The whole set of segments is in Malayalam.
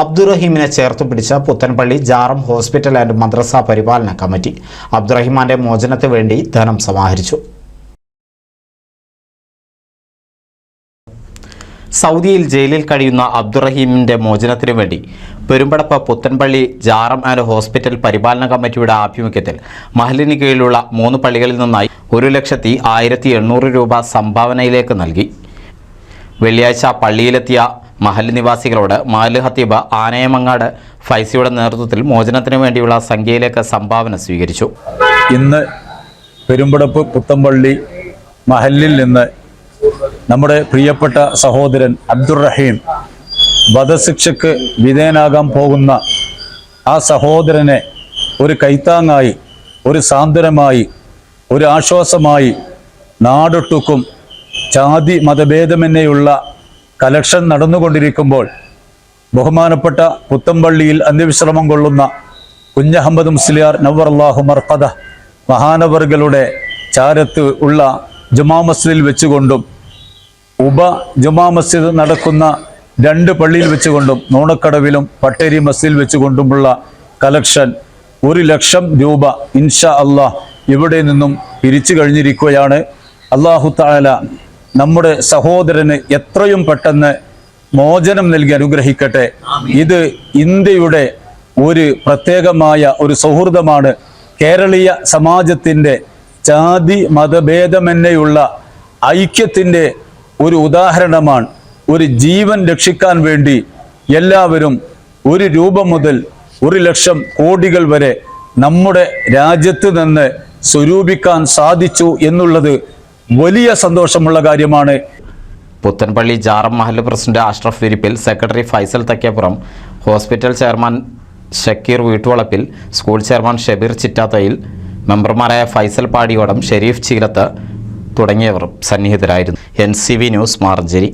അബ്ദുറഹീമിനെ ചേർത്ത് പിടിച്ച പുത്തൻപള്ളി ജാറം ഹോസ്പിറ്റൽ ആൻഡ് മദ്രസ പരിപാലന കമ്മിറ്റി അബ്ദുറഹിമാന്റെ മോചനത്തിന് വേണ്ടി ധനം സമാഹരിച്ചു. സൗദിയിൽ ജയിലിൽ കഴിയുന്ന അബ്ദുറഹീമിന്റെ മോചനത്തിനു വേണ്ടി പെരുമ്പടപ്പ് പുത്തൻപള്ളി ജാറം ആൻഡ് ഹോസ്പിറ്റൽ പരിപാലന കമ്മിറ്റിയുടെ ആഭിമുഖ്യത്തിൽ മഹലിന് കീഴിലുള്ള 3 പള്ളികളിൽ നിന്നായി 1,18,800 രൂപ സംഭാവനയിലേക്ക് നൽകി. വെള്ളിയാഴ്ച പള്ളിയിലെത്തിയ മഹല്ല് നിവാസികളോട് മഹല്ല് ഖത്തീബ് ആനയമങ്ങാട് ഫൈസിയുടെ നേതൃത്വത്തിൽ മോചനത്തിനു വേണ്ടിയുള്ള സംഖ്യയിലേക്ക് സംഭാവന സ്വീകരിച്ചു. ഇന്ന് പെരുമ്പടപ്പ് പുത്തൻപള്ളി മഹല്ലിൽ നിന്ന് നമ്മുടെ പ്രിയപ്പെട്ട സഹോദരൻ അബ്ദുറഹീം വധശിക്ഷയ്ക്ക് വിധേയനാകാൻ പോകുന്ന ആ സഹോദരനെ ഒരു കൈത്താങ്ങായി, ഒരു സാന്ത്വനമായി, ഒരു ആശ്വാസമായി നാടൊട്ടുക്കും ജാതി മതഭേദമെന്നേയുള്ള കലക്ഷൻ നടന്നുകൊണ്ടിരിക്കുമ്പോൾ ബഹുമാനപ്പെട്ട പുത്തൻപള്ളിയിൽ അന്ത്യവിശ്രമം കൊള്ളുന്ന കുഞ്ഞഹമ്മദ് മുസ്ലിയാർ നവ്വറല്ലാഹു മർഖദ മഹാനവറുകളുടെ ചാരത്ത് ഉള്ള ജുമാ മസ്ജിദിൽ വെച്ചുകൊണ്ടും ജുമാ മസ്ജിദ് നടക്കുന്ന 2 പള്ളിയിൽ വെച്ചുകൊണ്ടും നോണക്കടവിലും പട്ടേരി മസ്ജിദിൽ വെച്ചുകൊണ്ടുമുള്ള കലക്ഷൻ 1 ലക്ഷം രൂപ ഇൻഷാ അല്ലാഹ് ഇവിടെ നിന്നും പിരിച്ചു കഴിഞ്ഞിരിക്കുകയാണ്. അല്ലാഹു തആല നമ്മുടെ സഹോദരന് എത്രയും പെട്ടെന്ന് മോചനം നൽകി അനുഗ്രഹിക്കട്ടെ. ഇത് ഇന്ത്യയുടെ ഒരു പ്രത്യേകമായ ഒരു സൗഹൃദമാണ്. കേരളീയ സമാജത്തിൻ്റെ ജാതി മതഭേദമെന്നേയുള്ള ഐക്യത്തിൻ്റെ ഒരു ഉദാഹരണമാണ്. ഒരു ജീവൻ രക്ഷിക്കാൻ വേണ്ടി എല്ലാവരും 1 രൂപ മുതൽ 1 ലക്ഷം കോടികൾ വരെ നമ്മുടെ രാജ്യത്ത് നിന്ന് സ്വരൂപിക്കാൻ സാധിച്ചു എന്നുള്ളത് വലിയ സന്തോഷമുള്ള കാര്യമാണ്. പുത്തൻപള്ളി ജാറം മഹല്ല് president Ashraf Virippil, secretary Faisal Thakkeppuram, hospital chairman Shakeer Veettuvalappil, school chairman Shabeer ചിറ്റാത്തയിൽ, മെമ്പർമാരായ ഫൈസൽ പാടിയോടം, ഷെരീഫ് ചീലത്ത് തുടങ്ങിയവർ സന്നിഹിതരായിരുന്നു. NCV news Margery.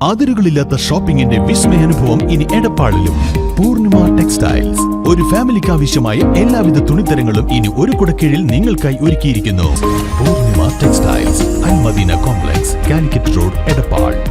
അതിരുകളില്ലാത്ത ഷോപ്പിംഗിന്റെ വിസ്മയാനുഭവം ഇനി എടപ്പാളിലും. പൂർണിമ ടെക്സ്റ്റൈൽസ്, ഒരു ഫാമിലിക്ക് ആവശ്യമായ എല്ലാവിധ തുണിത്തരങ്ങളും ഇനി ഒരു കുടക്കീഴിൽ നിങ്ങൾക്കായി ഒരുക്കിയിരിക്കുന്നു. Poornima textiles, Al Madina complex, Calicut road, Edappal.